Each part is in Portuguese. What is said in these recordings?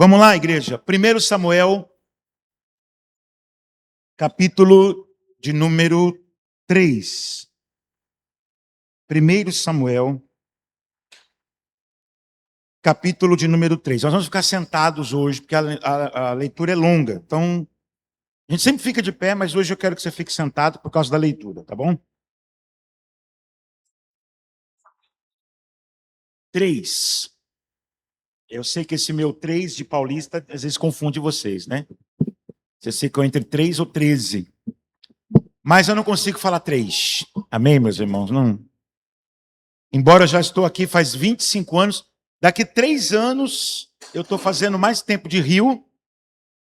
Vamos lá, igreja. 1 Samuel, capítulo de número 3. 1 Samuel, capítulo de número 3. Nós vamos ficar sentados hoje, porque a leitura é longa. Então, a gente sempre fica de pé, mas hoje eu quero que você fique sentado por causa da leitura, tá bom? 3. Eu sei que esse meu 3 de paulista às vezes confunde vocês, né? Vocês ficam entre 3 ou 13. Mas eu não consigo falar 3. Amém, meus irmãos? Não. Embora eu já estou aqui faz 25 anos, daqui 3 anos eu estou fazendo mais tempo de Rio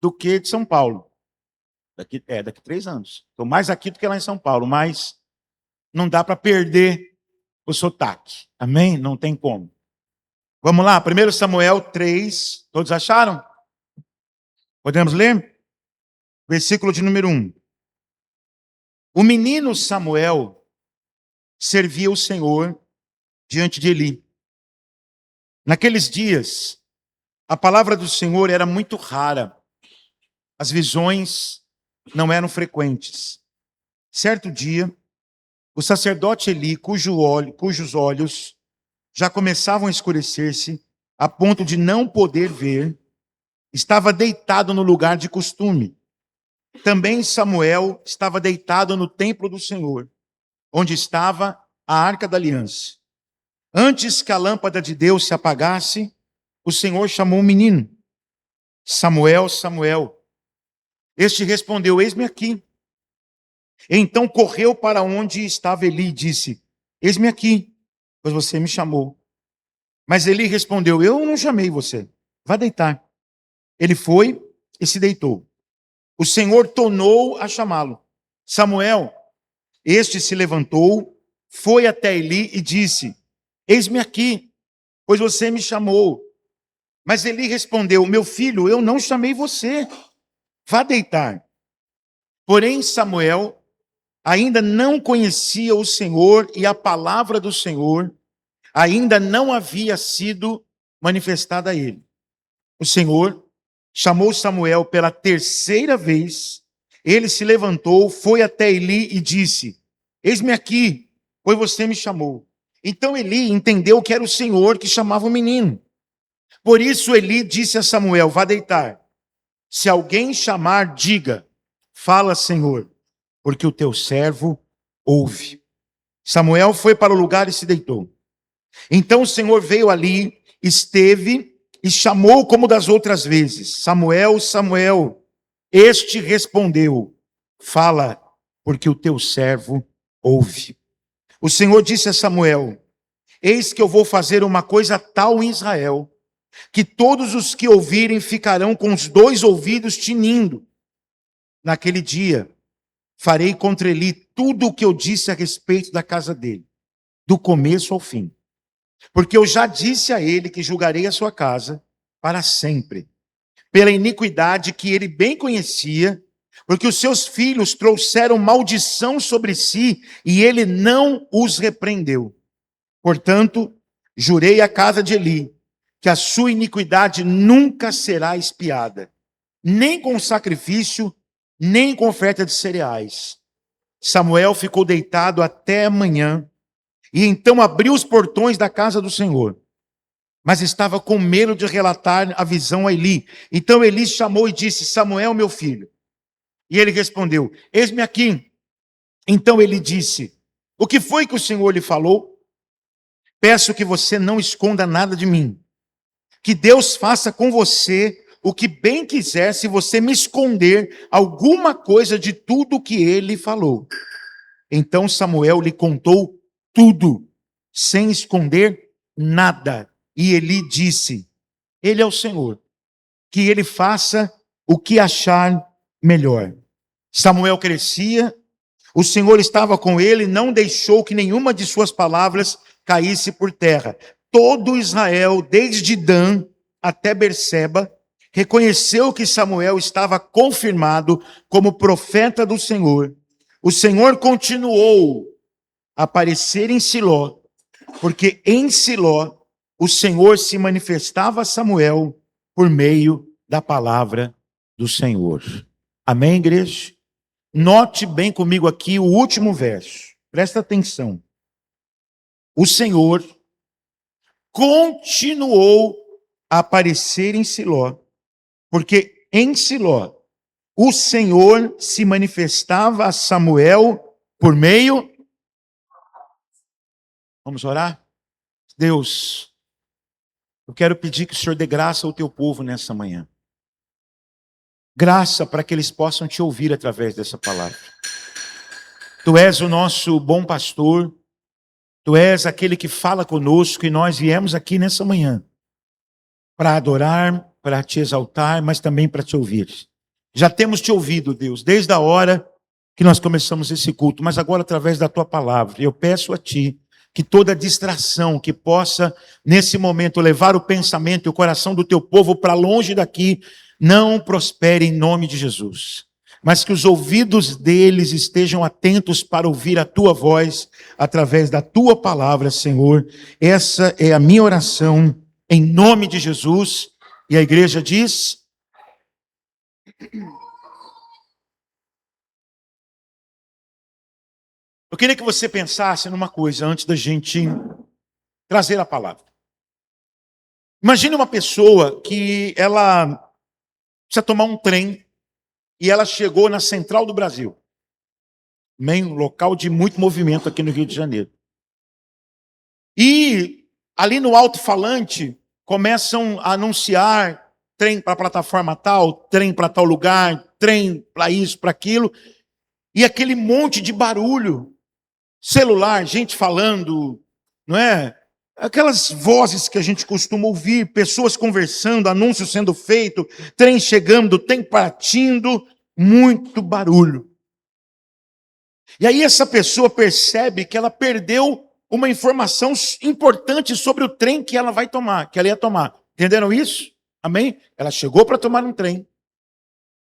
do que de São Paulo. Daqui 3 anos. Estou mais aqui do que lá em São Paulo, mas não dá para perder o sotaque. Amém? Não tem como. Vamos lá, 1 Samuel 3. Todos acharam? Podemos ler? Versículo de número 1. O menino Samuel servia o Senhor diante de Eli. Naqueles dias, a palavra do Senhor era muito rara. As visões não eram frequentes. Certo dia, o sacerdote Eli, cujos olhos já começavam a escurecer-se, a ponto de não poder ver, estava deitado no lugar de costume. Também Samuel estava deitado no templo do Senhor, onde estava a arca da aliança. Antes que a lâmpada de Deus se apagasse, o Senhor chamou o menino. Samuel, Samuel. Este respondeu, eis-me aqui. Então correu para onde estava Eli e disse, eis-me aqui, pois você me chamou. Mas Eli respondeu, eu não chamei você, vá deitar. Ele foi e se deitou. O Senhor tornou a chamá-lo. Samuel, este se levantou, foi até Eli e disse, eis-me aqui, pois você me chamou. Mas Eli respondeu, meu filho, eu não chamei você, vá deitar. Porém Samuel ainda não conhecia o Senhor e a palavra do Senhor ainda não havia sido manifestada a ele. O Senhor chamou Samuel pela terceira vez, ele se levantou, foi até Eli e disse, eis-me aqui, pois você me chamou. Então Eli entendeu que era o Senhor que chamava o menino. Por isso Eli disse a Samuel, vá deitar. Se alguém chamar, diga, fala Senhor, porque o teu servo ouve. Samuel foi para o lugar e se deitou. Então o Senhor veio ali, esteve e chamou como das outras vezes. Samuel, Samuel. Este respondeu, fala, porque o teu servo ouve. O Senhor disse a Samuel, eis que eu vou fazer uma coisa tal em Israel, que todos os que ouvirem ficarão com os 2 ouvidos tinindo. Naquele dia, farei contra Eli tudo o que eu disse a respeito da casa dele, do começo ao fim. Porque eu já disse a ele que julgarei a sua casa para sempre, pela iniquidade que ele bem conhecia, porque os seus filhos trouxeram maldição sobre si e ele não os repreendeu. Portanto, jurei à casa de Eli que a sua iniquidade nunca será expiada, nem com sacrifício, nem com oferta de cereais. Samuel ficou deitado até amanhã, e então abriu os portões da casa do Senhor. Mas estava com medo de relatar a visão a Eli. Então Eli chamou e disse, Samuel, meu filho. E ele respondeu, eis-me aqui. Então ele disse, o que foi que o Senhor lhe falou? Peço que você não esconda nada de mim. Que Deus faça com você o que bem quiser se você me esconder alguma coisa de tudo que ele falou. Então Samuel lhe contou tudo, sem esconder nada. E Eli disse, ele é o Senhor, que ele faça o que achar melhor. Samuel crescia, o Senhor estava com ele, não deixou que nenhuma de suas palavras caísse por terra. Todo Israel, desde Dan até Berseba, reconheceu que Samuel estava confirmado como profeta do Senhor. O Senhor continuou a aparecer em Siló, porque em Siló o Senhor se manifestava a Samuel por meio da palavra do Senhor. Amém, igreja? Note bem comigo aqui o último verso. Presta atenção. O Senhor continuou a aparecer em Siló, porque em Siló o Senhor se manifestava a Samuel por meio... Vamos orar? Deus, eu quero pedir que o Senhor dê graça ao teu povo nessa manhã. Graça para que eles possam te ouvir através dessa palavra. Tu és o nosso bom pastor, tu és aquele que fala conosco e nós viemos aqui nessa manhã para adorar, para te exaltar, mas também para te ouvir. Já temos te ouvido, Deus, desde a hora que nós começamos esse culto, mas agora através da tua palavra. Eu peço a ti que toda distração que possa, nesse momento, levar o pensamento e o coração do teu povo para longe daqui, não prospere em nome de Jesus. Mas que os ouvidos deles estejam atentos para ouvir a tua voz através da tua palavra, Senhor. Essa é a minha oração em nome de Jesus. E a igreja diz... Eu queria que você pensasse numa coisa antes da gente trazer a palavra. Imagine uma pessoa que ela precisa tomar um trem e ela chegou na Central do Brasil. Um local de muito movimento aqui no Rio de Janeiro. E ali no alto-falante começam a anunciar trem para a plataforma tal, trem para tal lugar, trem para isso, para aquilo. E aquele monte de barulho. Celular, gente falando, não é? Aquelas vozes que a gente costuma ouvir, pessoas conversando, anúncios sendo feito, trem chegando, trem partindo, muito barulho. E aí essa pessoa percebe que ela perdeu uma informação importante sobre o trem que ela vai tomar, que ela ia tomar. Entenderam isso? Amém? Ela chegou para tomar um trem.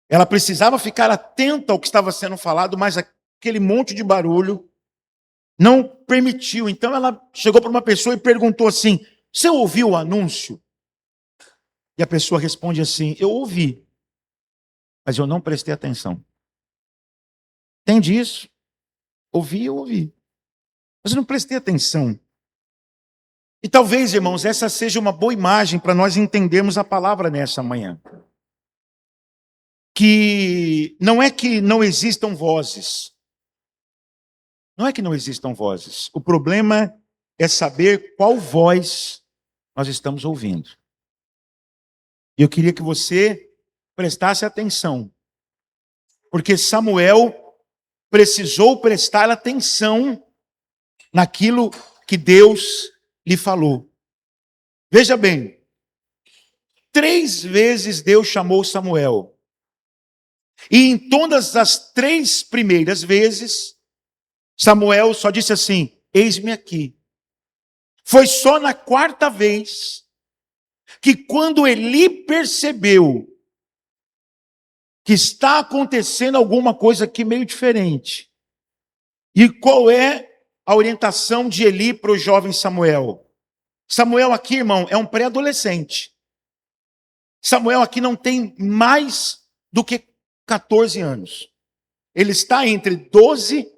Ela precisava ficar atenta ao que estava sendo falado, mas aquele monte de barulho não permitiu. Então ela chegou para uma pessoa e perguntou assim: você ouviu o anúncio? E a pessoa responde assim: eu ouvi, mas eu não prestei atenção. Entende isso? Ouvi, eu ouvi, mas eu não prestei atenção. E talvez, irmãos, essa seja uma boa imagem para nós entendermos a palavra nessa manhã. Que não existam vozes. Não é que não existam vozes. O problema é saber qual voz nós estamos ouvindo. E eu queria que você prestasse atenção. Porque Samuel precisou prestar atenção naquilo que Deus lhe falou. Veja bem, 3 vezes Deus chamou Samuel. E em todas as 3 primeiras vezes, Samuel só disse assim: eis-me aqui. Foi só na 4ª vez que quando Eli percebeu que está acontecendo alguma coisa aqui meio diferente. E qual é a orientação de Eli para o jovem Samuel? Samuel aqui, irmão, é um pré-adolescente. Samuel aqui não tem mais do que 14 anos. Ele está entre 12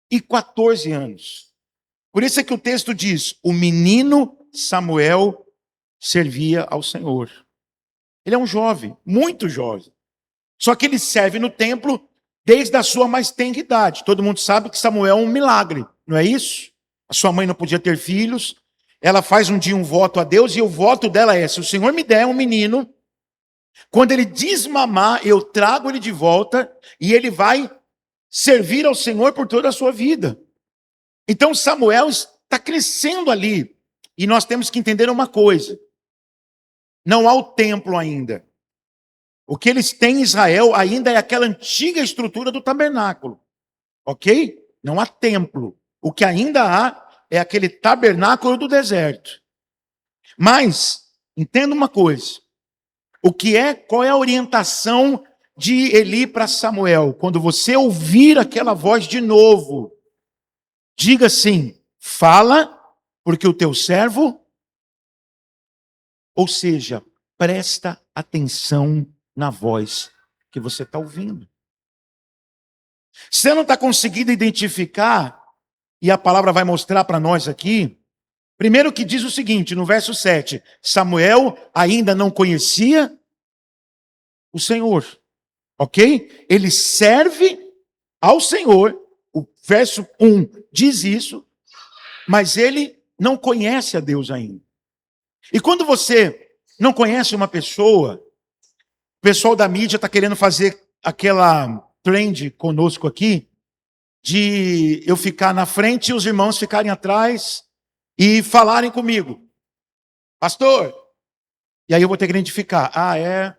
e 14 anos. Por isso é que o texto diz: o menino Samuel servia ao Senhor. Ele é um jovem, muito jovem. Só que ele serve no templo desde a sua mais tenra idade. Todo mundo sabe que Samuel é um milagre, não é isso? A sua mãe não podia ter filhos. Ela faz um dia um voto a Deus e o voto dela é: se o Senhor me der um menino, quando ele desmamar, eu trago ele de volta e ele vai servir ao Senhor por toda a sua vida. Então Samuel está crescendo ali. E nós temos que entender uma coisa: não há o templo ainda. O que eles têm em Israel ainda é aquela antiga estrutura do tabernáculo. Ok? Não há templo. O que ainda há é aquele tabernáculo do deserto. Mas, entenda uma coisa. Qual é a orientação de Eli para Samuel? Quando você ouvir aquela voz de novo, diga assim: fala, porque o teu servo... Ou seja, presta atenção na voz que você está ouvindo. Se você não está conseguindo identificar, e a palavra vai mostrar para nós aqui, primeiro que diz o seguinte, no verso 7, Samuel ainda não conhecia o Senhor, ok? Ele serve ao Senhor, o verso 1 diz isso, mas ele não conhece a Deus ainda. E quando você não conhece uma pessoa, o pessoal da mídia está querendo fazer aquela trend conosco aqui, de eu ficar na frente e os irmãos ficarem atrás e falarem comigo. Pastor, e aí eu vou ter que identificar. Ah, é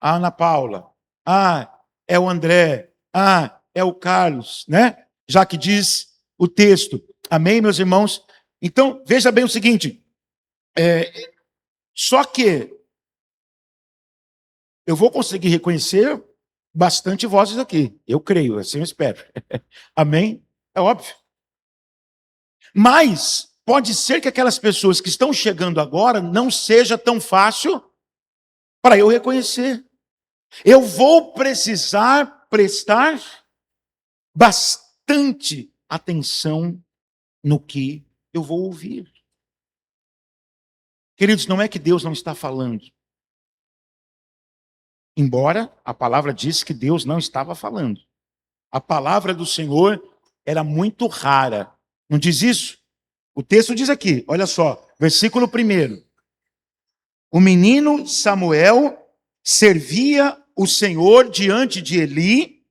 a Ana Paula. Ah, é o André. Ah, é o Carlos, né? Já que diz o texto. Amém, meus irmãos? Então, veja bem o seguinte. Só que eu vou conseguir reconhecer bastante vozes aqui. Eu creio, assim eu espero. Amém? É óbvio. Mas pode ser que aquelas pessoas que estão chegando agora não seja tão fácil para eu reconhecer. Eu vou precisar prestar bastante atenção no que eu vou ouvir. Queridos, não é que Deus não está falando. Embora a palavra diz que Deus não estava falando. A palavra do Senhor era muito rara. Não diz isso? O texto diz aqui, olha só, versículo 1. O menino Samuel servia o Senhor diante de Eli.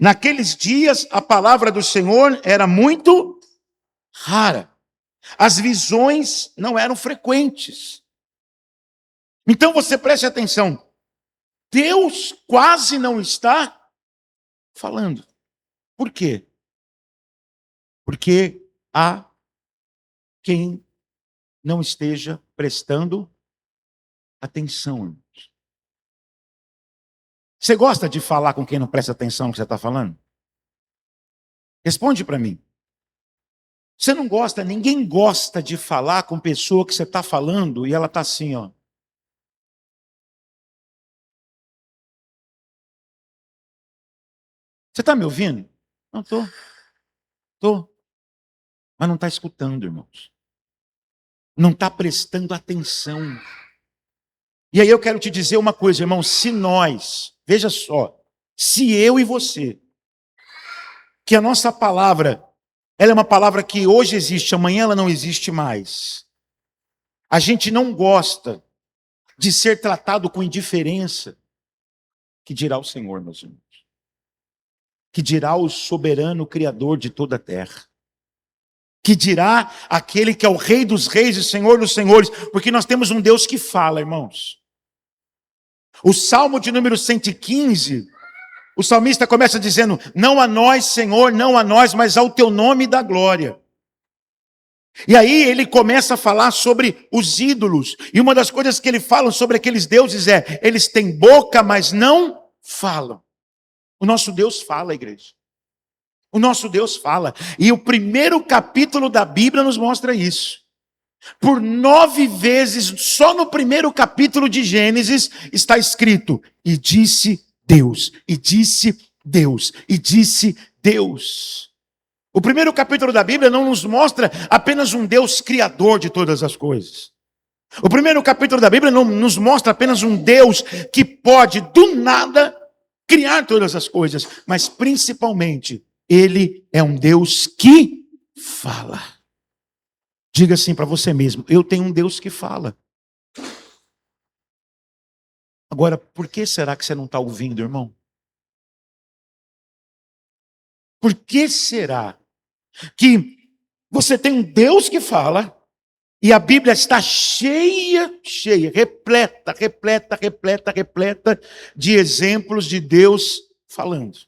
Naqueles dias a palavra do Senhor era muito rara. As visões não eram frequentes. Então você preste atenção. Deus quase não está falando. Por quê? Porque há quem não esteja prestando atenção. Você gosta de falar com quem não presta atenção no que você está falando? Responde para mim. Você não gosta, ninguém gosta de falar com pessoa que você está falando e ela está assim, ó. Você está me ouvindo? Não estou. Estou. Mas não está escutando, irmãos. Não está prestando atenção. E aí eu quero te dizer uma coisa, irmão. Se nós, veja só, se eu e você, que a nossa palavra, ela é uma palavra que hoje existe, amanhã ela não existe mais. A gente não gosta de ser tratado com indiferença. Que dirá o Senhor, meus irmãos? Que dirá o soberano Criador de toda a terra? Que dirá aquele que é o Rei dos reis e Senhor dos senhores? Porque nós temos um Deus que fala, irmãos. O Salmo de número 115, o salmista começa dizendo, não a nós, Senhor, não a nós, mas ao teu nome da glória. E aí ele começa a falar sobre os ídolos. E uma das coisas que ele fala sobre aqueles deuses é, eles têm boca, mas não falam. O nosso Deus fala, igreja. O nosso Deus fala. E o primeiro capítulo da Bíblia nos mostra isso. Por 9 vezes, só no primeiro capítulo de Gênesis, está escrito, e disse Deus, e disse Deus, e disse Deus. O primeiro capítulo da Bíblia não nos mostra apenas um Deus criador de todas as coisas. O primeiro capítulo da Bíblia não nos mostra apenas um Deus que pode, do nada, criar todas as coisas, mas principalmente, Ele é um Deus que fala. Diga assim para você mesmo, eu tenho um Deus que fala. Agora, por que será que você não está ouvindo, irmão? Por que será que você tem um Deus que fala e a Bíblia está cheia, repleta de exemplos de Deus falando?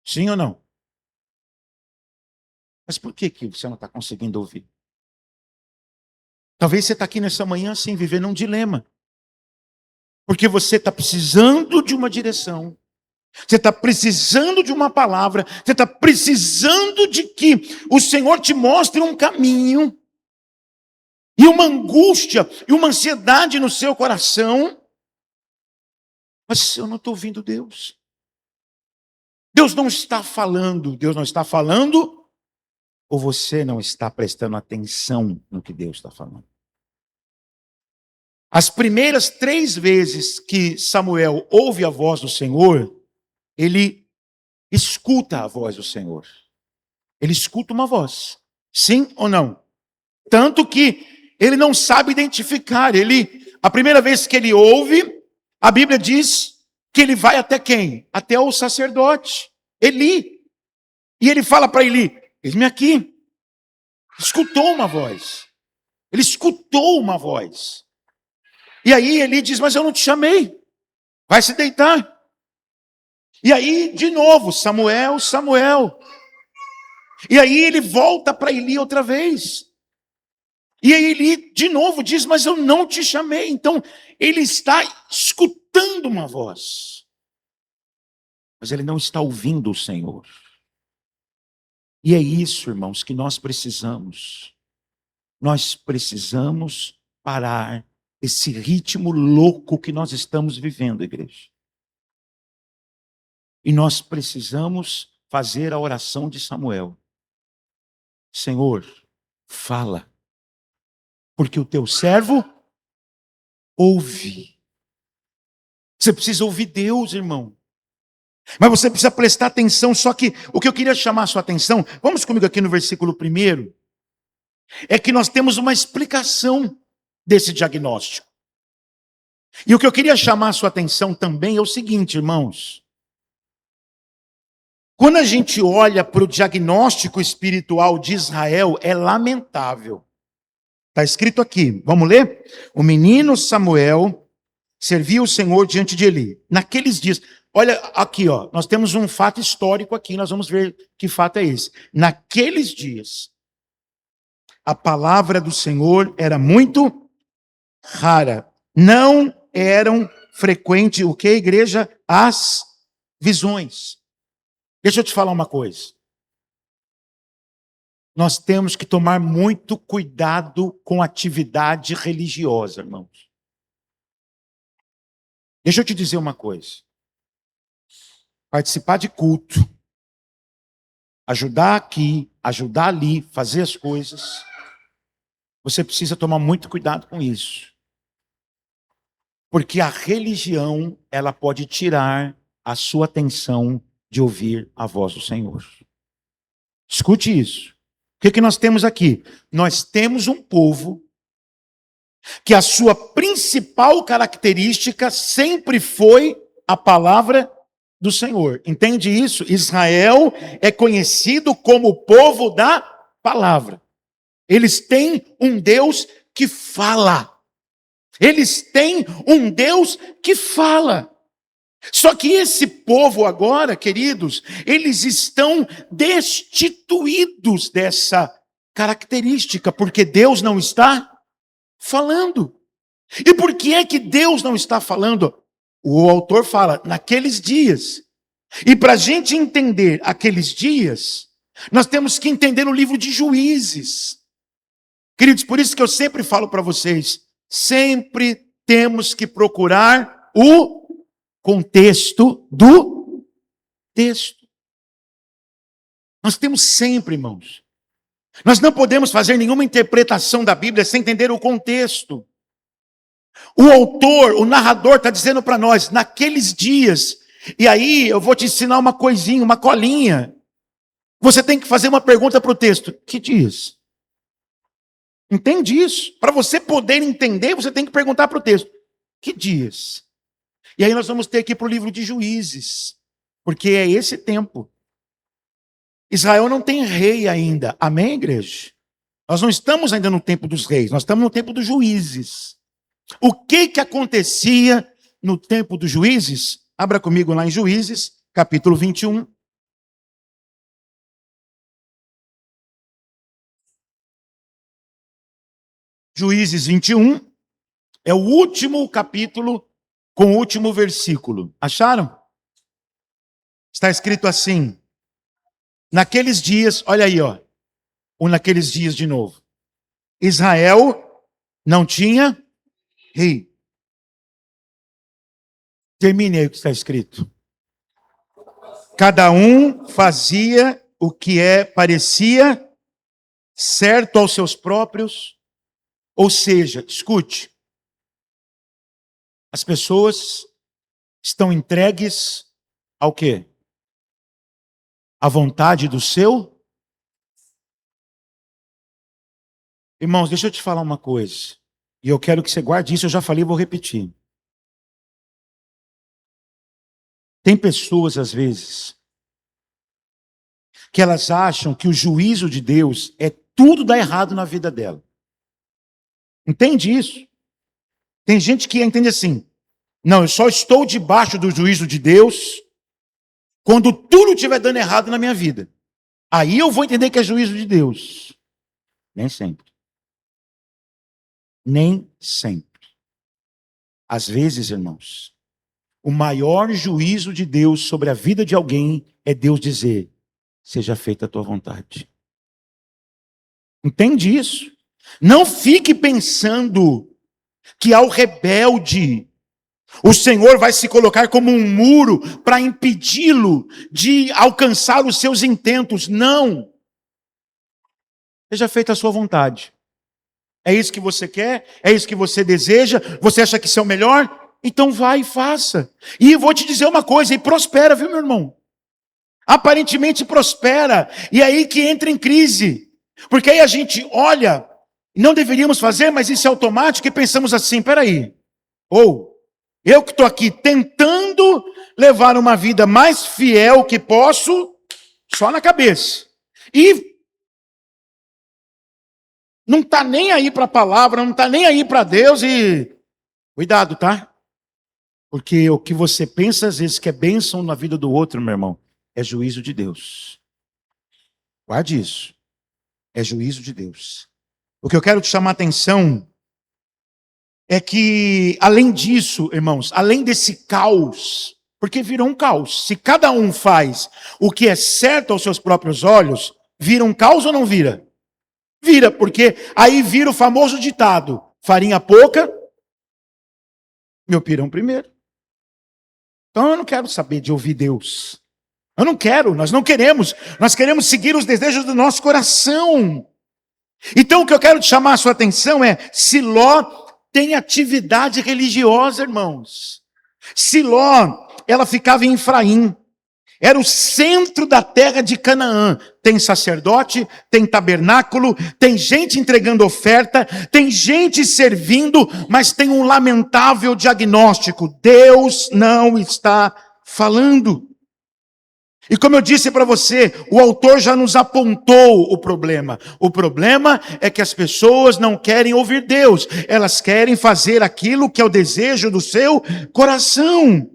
Sim ou não? Mas por que você não está conseguindo ouvir? Talvez você está aqui nessa manhã assim, vivendo um dilema. Porque você está precisando de uma direção. Você está precisando de uma palavra. Você está precisando de que o Senhor te mostre um caminho. e uma angústia, e uma ansiedade no seu coração. Mas eu não estou ouvindo Deus. Deus não está falando. Deus não está falando. Ou você não está prestando atenção no que Deus está falando? As primeiras 3 vezes que Samuel ouve a voz do Senhor, ele escuta a voz do Senhor. Ele escuta uma voz. Sim ou não? Tanto que ele não sabe identificar. A primeira vez que ele ouve, a Bíblia diz que ele vai até quem? Até o sacerdote, Eli. E ele fala para Eli: eis-me aqui. Escutou uma voz. Ele escutou uma voz. E aí Eli diz: mas eu não te chamei. Vai se deitar. E aí, de novo, Samuel, Samuel. E aí ele volta para Eli outra vez. E aí Eli de novo diz: mas eu não te chamei. Então ele está escutando uma voz, mas ele não está ouvindo o Senhor. E é isso, irmãos, que nós precisamos. Nós precisamos parar esse ritmo louco que nós estamos vivendo, igreja. E nós precisamos fazer a oração de Samuel. Senhor, fala, porque o teu servo ouve. Você precisa ouvir Deus, irmão. Mas você precisa prestar atenção. Só que o que eu queria chamar a sua atenção, vamos comigo aqui no versículo 1, é que nós temos uma explicação desse diagnóstico. E o que eu queria chamar a sua atenção também é o seguinte, irmãos. Quando a gente olha para o diagnóstico espiritual de Israel, é lamentável. Está escrito aqui, vamos ler? O menino Samuel servia o Senhor diante de Eli. Naqueles dias, olha aqui, ó, nós temos um fato histórico aqui, nós vamos ver que fato é esse. Naqueles dias, a palavra do Senhor era muito rara. Não eram frequentes, o que, igreja? As visões. Deixa eu te falar uma coisa. Nós temos que tomar muito cuidado com atividade religiosa, irmãos. Deixa eu te dizer uma coisa. Participar de culto, ajudar aqui, ajudar ali, fazer as coisas, você precisa tomar muito cuidado com isso. Porque a religião, ela pode tirar a sua atenção de ouvir a voz do Senhor. Escute isso. O que nós temos aqui? Nós temos um povo que a sua principal característica sempre foi a palavra do Senhor. Entende isso? Israel é conhecido como o povo da palavra. Eles têm um Deus que fala. Eles têm um Deus que fala. Só que esse povo agora, queridos, eles estão destituídos dessa característica, porque Deus não está falando. E por que é que Deus não está falando? O autor fala, naqueles dias. E para a gente entender aqueles dias, nós temos que entender o livro de Juízes. Queridos, por isso que eu sempre falo para vocês, sempre temos que procurar o contexto do texto. Nós temos sempre, irmãos. Nós não podemos fazer nenhuma interpretação da Bíblia sem entender o contexto. O autor, o narrador está dizendo para nós, naqueles dias, e aí eu vou te ensinar uma coisinha, uma colinha. Você tem que fazer uma pergunta para o texto. Que dias? Entende isso? Para você poder entender, você tem que perguntar para o texto. Que dias? E aí nós vamos ter que ir para o livro de Juízes, porque é esse tempo. Israel não tem rei ainda. Amém, igreja? Nós não estamos ainda no tempo dos reis, nós estamos no tempo dos juízes. O que acontecia no tempo dos juízes? Abra comigo lá em Juízes, capítulo 21. Juízes 21 é o último capítulo com o último versículo. Acharam? Está escrito assim: naqueles dias, olha aí, ó, ou naqueles dias de novo. Israel não tinha rei. Termine aí o que está escrito. Cada um fazia o que parecia certo aos seus próprios. Ou seja, escute, as pessoas estão entregues ao quê? À vontade do seu. Irmãos, deixa eu te falar uma coisa. E eu quero que você guarde isso, eu já falei e vou repetir. Tem pessoas, às vezes, que elas acham que o juízo de Deus é tudo dar errado na vida dela. Entende isso? Tem gente que entende assim, não, eu só estou debaixo do juízo de Deus quando tudo estiver dando errado na minha vida. Aí eu vou entender que é juízo de Deus. Nem sempre. Nem sempre. Às vezes, irmãos, o maior juízo de Deus sobre a vida de alguém é Deus dizer, seja feita a tua vontade. Entende isso? Não fique pensando que ao rebelde o Senhor vai se colocar como um muro para impedi-lo de alcançar os seus intentos. Não. Seja feita a sua vontade. É isso que você quer? É isso que você deseja? Você acha que isso é o melhor? Então vai e faça. E vou te dizer uma coisa, e prospera, viu, meu irmão? Aparentemente prospera. E é aí que entra em crise. Porque aí a gente olha, não deveríamos fazer, mas isso é automático, e pensamos assim, peraí. Eu que estou aqui tentando levar uma vida mais fiel que posso, só na cabeça. E não está nem aí para a palavra, não está nem aí para Deus e... Cuidado, tá? Porque o que você pensa às vezes que é bênção na vida do outro, meu irmão, é juízo de Deus. Guarde isso. É juízo de Deus. O que eu quero te chamar a atenção é que, além disso, irmãos, além desse caos, porque virou um caos. Se cada um faz o que é certo aos seus próprios olhos, vira um caos ou não vira? Vira, porque aí vira o famoso ditado, farinha pouca, meu pirão primeiro. Então eu não quero saber de ouvir Deus. Eu não quero, nós não queremos. Nós queremos seguir os desejos do nosso coração. Então o que eu quero te chamar a sua atenção é, Siló tem atividade religiosa, irmãos. Siló, ela ficava em Efraim. Era o centro da terra de Canaã. Tem sacerdote, tem tabernáculo, tem gente entregando oferta, tem gente servindo, mas tem um lamentável diagnóstico. Deus não está falando. E como eu disse para você, o autor já nos apontou o problema. O problema é que as pessoas não querem ouvir Deus. Elas querem fazer aquilo que é o desejo do seu coração.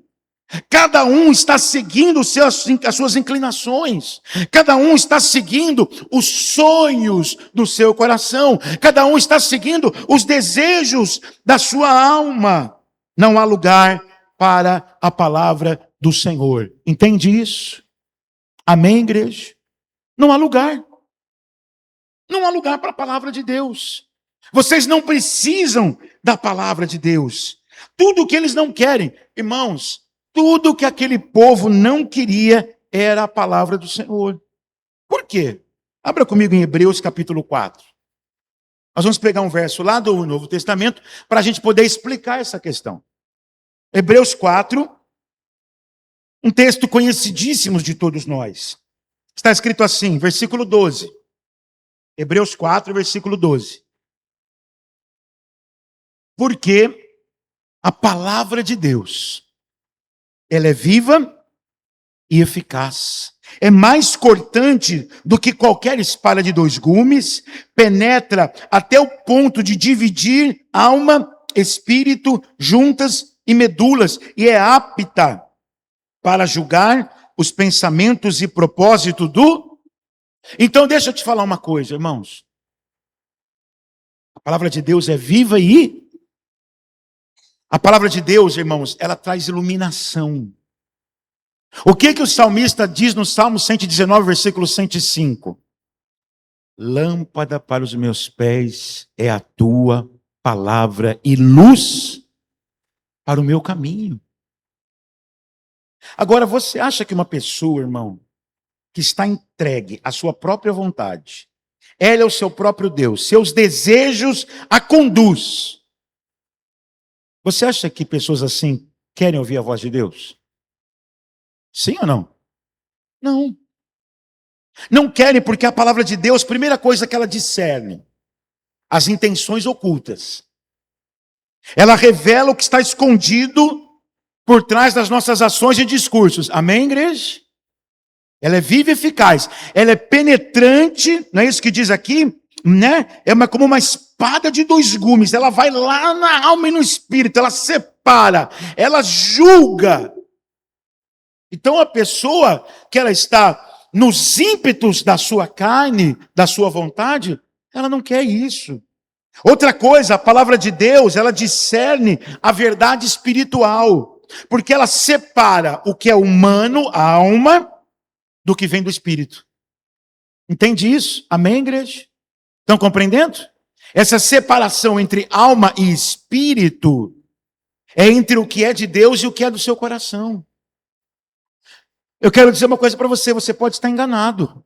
Cada um está seguindo as suas inclinações. Cada um está seguindo os sonhos do seu coração. Cada um está seguindo os desejos da sua alma. Não há lugar para a palavra do Senhor. Entende isso? Amém, igreja? Não há lugar. Não há lugar para a palavra de Deus. Vocês não precisam da palavra de Deus. Tudo o que eles não querem, irmãos, tudo o que aquele povo não queria era a palavra do Senhor. Por quê? Abra comigo em Hebreus capítulo 4. Nós vamos pegar um verso lá do Novo Testamento para a gente poder explicar essa questão. Hebreus 4, um texto conhecidíssimo de todos nós. Está escrito assim, versículo 12. Hebreus 4, versículo 12. Porque a palavra de Deus, ela é viva e eficaz. É mais cortante do que qualquer espada de dois gumes, penetra até o ponto de dividir alma, espírito, juntas e medulas, e é apta para julgar os pensamentos e propósito do... Então deixa eu te falar uma coisa, irmãos. A palavra de Deus é viva e... A palavra de Deus, irmãos, ela traz iluminação. O que o salmista diz no Salmo 119, versículo 105? Lâmpada para os meus pés é a tua palavra e luz para o meu caminho. Agora, você acha que uma pessoa, irmão, que está entregue à sua própria vontade, ela é o seu próprio Deus, seus desejos a conduz. Você acha que pessoas assim querem ouvir a voz de Deus? Sim ou não? Não. Não querem porque a palavra de Deus, primeira coisa que ela discerne, as intenções ocultas. Ela revela o que está escondido por trás das nossas ações e discursos. Amém, igreja? Ela é viva e eficaz. Ela é penetrante, não é isso que diz aqui? Né? Como uma espada de dois gumes. Ela vai lá na alma e no espírito. Ela separa. Ela julga. Então a pessoa que ela está nos ímpetos da sua carne, da sua vontade, ela não quer isso. Outra coisa, a palavra de Deus, ela discerne a verdade espiritual, porque ela separa o que é humano, a alma, do que vem do espírito. Entende isso? Amém, igreja? Estão compreendendo? Essa separação entre alma e espírito é entre o que é de Deus e o que é do seu coração. Eu quero dizer uma coisa para você, você pode estar enganado.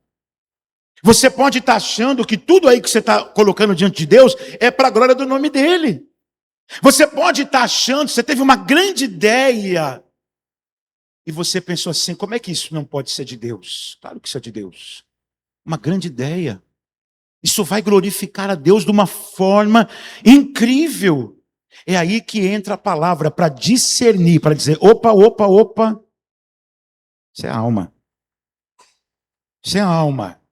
Você pode estar achando que tudo aí que você está colocando diante de Deus é para a glória do nome dele. Você pode estar achando, você teve uma grande ideia e você pensou assim, como é que isso não pode ser de Deus? Claro que isso é de Deus. Uma grande ideia. Isso vai glorificar a Deus de uma forma incrível. É aí que entra a palavra para discernir, para dizer, opa, isso é alma. Isso é alma.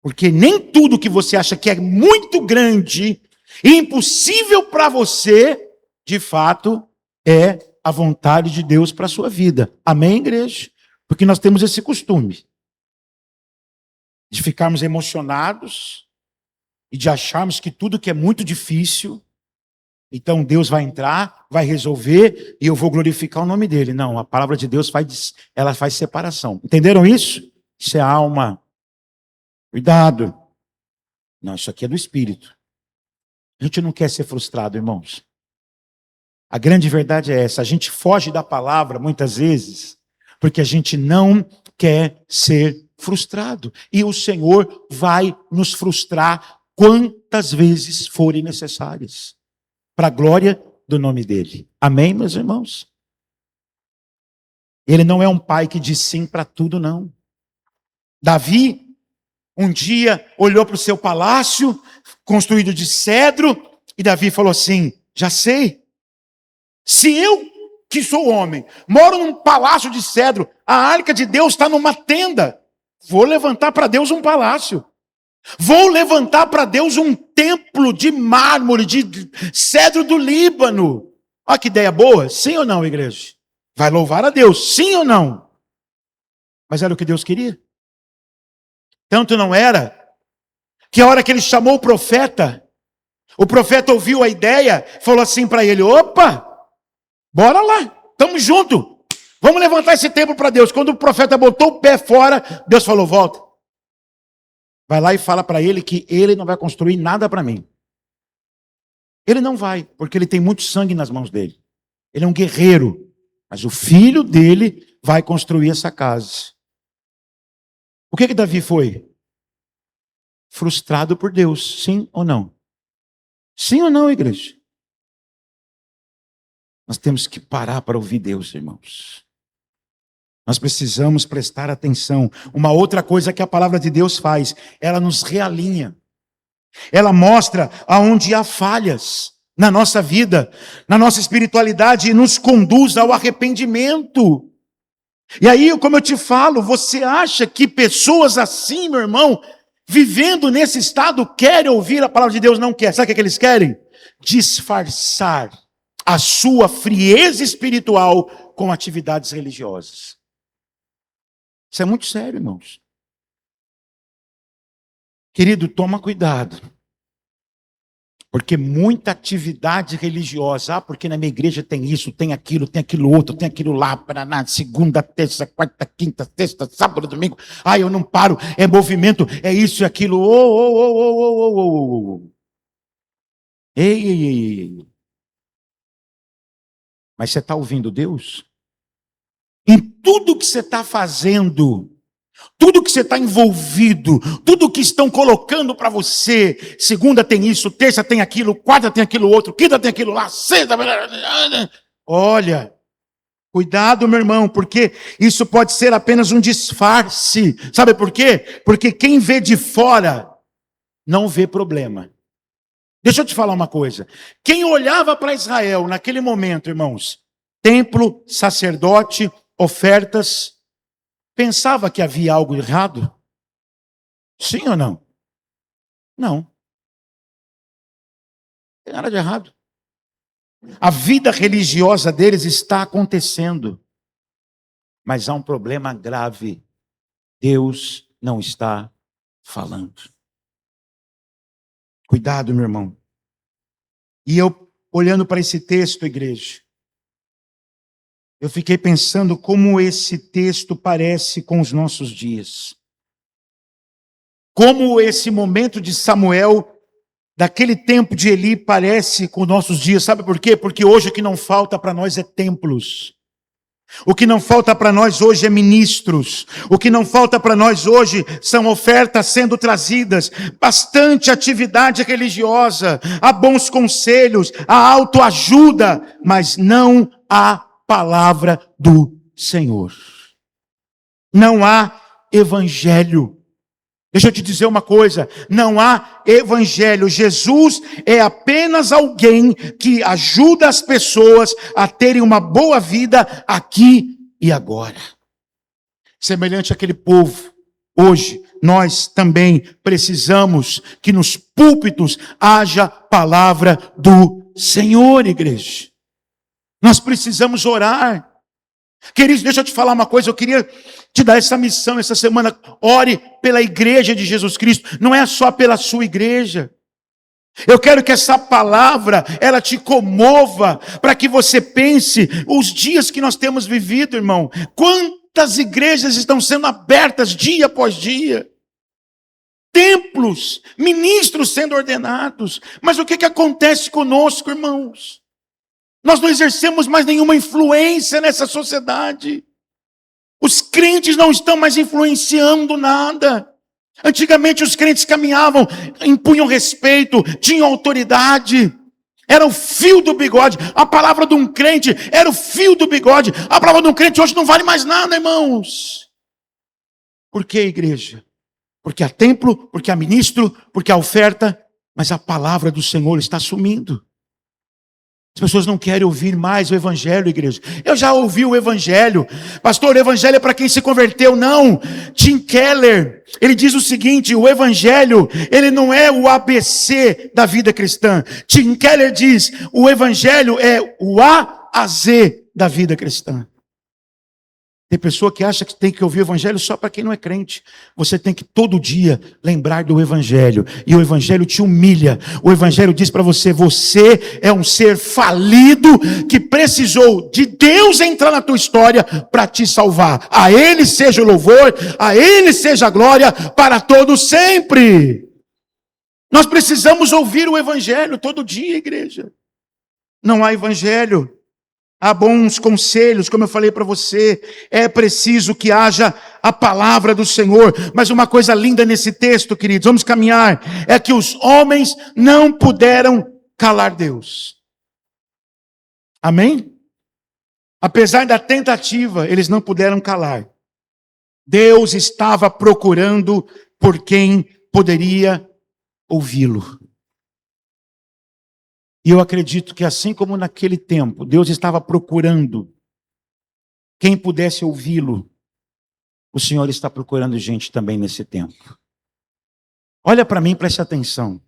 Porque nem tudo que você acha que é muito grande e impossível para você, de fato, é a vontade de Deus para a sua vida. Amém, igreja? Porque nós temos esse costume de ficarmos emocionados e de acharmos que tudo que é muito difícil, então Deus vai entrar, vai resolver e eu vou glorificar o nome dele. Não, a palavra de Deus ela faz separação. Entenderam isso? Isso é alma. Cuidado. Não, isso aqui é do espírito. A gente não quer ser frustrado, irmãos. A grande verdade é essa. A gente foge da palavra, muitas vezes, porque a gente não quer ser frustrado. E o Senhor vai nos frustrar quantas vezes forem necessárias. Para a glória do nome dele. Amém, meus irmãos? Ele não é um pai que diz sim para tudo, não. Davi um dia olhou para o seu palácio, construído de cedro, e Davi falou assim, já sei, se eu, que sou homem, moro num palácio de cedro, a arca de Deus está numa tenda, vou levantar para Deus um palácio, vou levantar para Deus um templo de mármore, de cedro do Líbano. Olha que ideia boa, sim ou não, igreja? Vai louvar a Deus, sim ou não? Mas era o que Deus queria? Tanto não era, que a hora que ele chamou o profeta ouviu a ideia, falou assim para ele, opa, bora lá, estamos juntos, vamos levantar esse templo para Deus. Quando o profeta botou o pé fora, Deus falou, volta. Vai lá e fala para ele que ele não vai construir nada para mim. Ele não vai, porque ele tem muito sangue nas mãos dele. Ele é um guerreiro, mas o filho dele vai construir essa casa. O que Davi foi? Frustrado por Deus, sim ou não? Sim ou não, igreja? Nós temos que parar para ouvir Deus, irmãos. Nós precisamos prestar atenção. Uma outra coisa que a palavra de Deus faz, ela nos realinha. Ela mostra aonde há falhas na nossa vida, na nossa espiritualidade e nos conduz ao arrependimento. E aí, como eu te falo, você acha que pessoas assim, meu irmão, vivendo nesse estado, querem ouvir a palavra de Deus? Não quer. Sabe o que eles querem? Disfarçar a sua frieza espiritual com atividades religiosas. Isso é muito sério, irmãos. Querido, toma cuidado. Porque muita atividade religiosa, porque na minha igreja tem isso, tem aquilo outro, tem aquilo lá, na segunda, terça, quarta, quinta, sexta, sábado, domingo. Eu não paro, é movimento, é isso e aquilo. Ei, ei, ei, ei. Mas você está ouvindo Deus? Em tudo que você está fazendo, tudo que você está envolvido, tudo que estão colocando para você, segunda tem isso, terça tem aquilo, quarta tem aquilo outro, quinta tem aquilo lá, sexta... Olha, cuidado, meu irmão, porque isso pode ser apenas um disfarce. Sabe por quê? Porque quem vê de fora não vê problema. Deixa eu te falar uma coisa. Quem olhava para Israel naquele momento, irmãos, templo, sacerdote, ofertas, pensava que havia algo errado? Sim ou não? Não. Não tem nada de errado. A vida religiosa deles está acontecendo. Mas há um problema grave. Deus não está falando. Cuidado, meu irmão. E eu, olhando para esse texto, igreja, eu fiquei pensando como esse texto parece com os nossos dias. Como esse momento de Samuel, daquele tempo de Eli, parece com nossos dias. Sabe por quê? Porque hoje o que não falta para nós é templos. O que não falta para nós hoje é ministros. O que não falta para nós hoje são ofertas sendo trazidas. Bastante atividade religiosa. Há bons conselhos, há autoajuda, mas não há palavra do Senhor. Não há evangelho. Deixa eu te dizer uma coisa, não há evangelho. Jesus é apenas alguém que ajuda as pessoas a terem uma boa vida aqui e agora. Semelhante àquele povo, hoje nós também precisamos que nos púlpitos haja palavra do Senhor, igreja. Nós precisamos orar. Queridos, deixa eu te falar uma coisa, eu queria te dar essa missão essa semana. Ore pela igreja de Jesus Cristo, não é só pela sua igreja. Eu quero que essa palavra, ela te comova, para que você pense, os dias que nós temos vivido, irmão, quantas igrejas estão sendo abertas dia após dia, templos, ministros sendo ordenados, mas o que acontece conosco, irmãos? Nós não exercemos mais nenhuma influência nessa sociedade. Os crentes não estão mais influenciando nada. Antigamente os crentes caminhavam, impunham respeito, tinham autoridade. Era o fio do bigode. A palavra de um crente era o fio do bigode. A palavra de um crente hoje não vale mais nada, irmãos. Por que, igreja? Porque há templo, porque há ministro, porque há oferta, mas a palavra do Senhor está sumindo. As pessoas não querem ouvir mais o evangelho, igreja. Eu já ouvi o evangelho. Pastor, o evangelho é para quem se converteu. Não. Tim Keller, ele diz o seguinte, o evangelho, ele não é o ABC da vida cristã. Tim Keller diz, o evangelho é o A a Z da vida cristã. Tem pessoa que acha que tem que ouvir o evangelho só para quem não é crente. Você tem que todo dia lembrar do evangelho. E o evangelho te humilha. O evangelho diz para você, você é um ser falido que precisou de Deus entrar na tua história para te salvar. A Ele seja o louvor, a Ele seja a glória para todos sempre. Nós precisamos ouvir o evangelho todo dia, igreja. Não há evangelho. Há bons conselhos, como eu falei para você, é preciso que haja a palavra do Senhor. Mas uma coisa linda nesse texto, queridos, vamos caminhar, é que os homens não puderam calar Deus. Amém? Apesar da tentativa, eles não puderam calar. Deus estava procurando por quem poderia ouvi-lo. E eu acredito que assim como naquele tempo, Deus estava procurando quem pudesse ouvi-lo, o Senhor está procurando gente também nesse tempo. Olha para mim, preste atenção.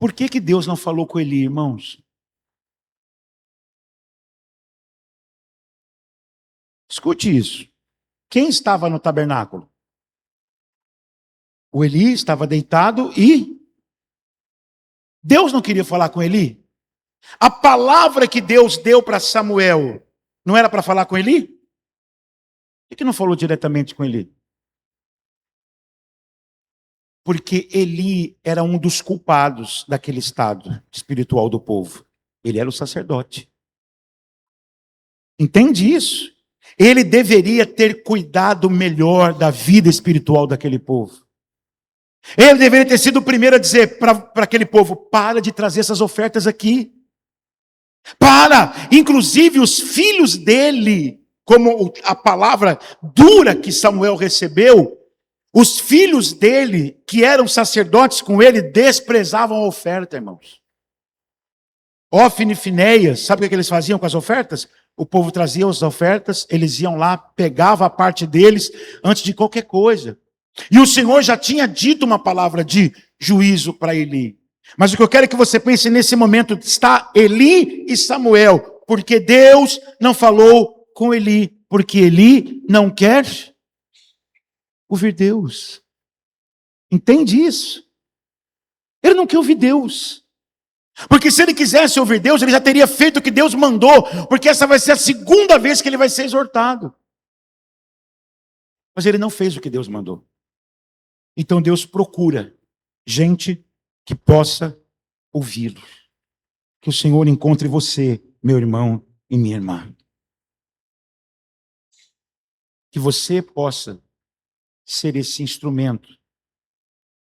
Por que Deus não falou com Eli, irmãos? Escute isso. Quem estava no tabernáculo? O Eli estava deitado e Deus não queria falar com Eli? A palavra que Deus deu para Samuel não era para falar com Eli? Por que não falou diretamente com Eli? Porque Eli era um dos culpados daquele estado espiritual do povo. Ele era o sacerdote. Entende isso? Ele deveria ter cuidado melhor da vida espiritual daquele povo. Ele deveria ter sido o primeiro a dizer para aquele povo: para de trazer essas ofertas aqui. Para! Inclusive os filhos dele, como a palavra dura que Samuel recebeu, os filhos dele, que eram sacerdotes com ele, desprezavam a oferta, irmãos. Ofne e Finéias, sabe o que eles faziam com as ofertas? O povo trazia as ofertas, eles iam lá, pegavam a parte deles antes de qualquer coisa. E o Senhor já tinha dito uma palavra de juízo para Eli. Mas o que eu quero é que você pense nesse momento, está Eli e Samuel, porque Deus não falou com Eli, porque Eli não quer ouvir Deus. Entende isso? Ele não quer ouvir Deus. Porque se ele quisesse ouvir Deus, ele já teria feito o que Deus mandou, porque essa vai ser a segunda vez que ele vai ser exortado. Mas ele não fez o que Deus mandou. Então Deus procura gente que possa ouvi-lo. Que o Senhor encontre você, meu irmão e minha irmã. Que você possa ser esse instrumento